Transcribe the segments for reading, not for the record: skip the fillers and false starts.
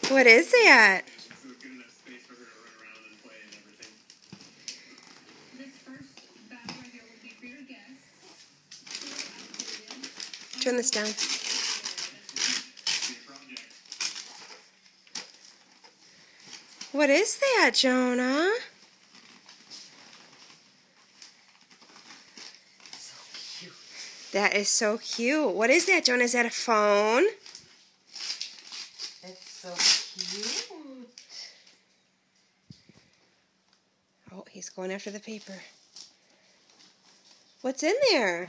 What is that? Turn this down. What is that, Jonah? So cute. That is so cute. What is that, Jonah? Is that a phone? It's so cute. Oh, he's going after the paper. What's in there?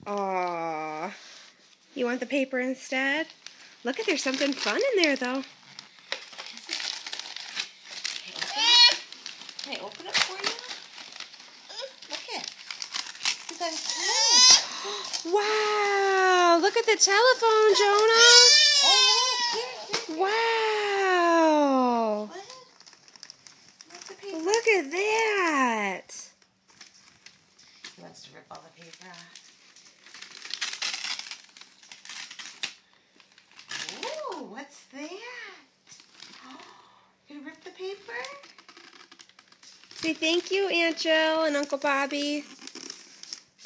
Aww. You want the paper instead? Look at, there's something fun in there, though. Can I open it for you? Look at it. You got a toy. Wow! Look at the telephone, Jonah! Oh, no. Here. Wow! What? What's the paper? Look at that! He wants to rip all the paper off. Ooh, what's that? You gonna rip the paper? Say thank you, Aunt Jill and Uncle Bobby.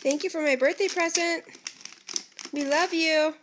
Thank you for my birthday present. We love you.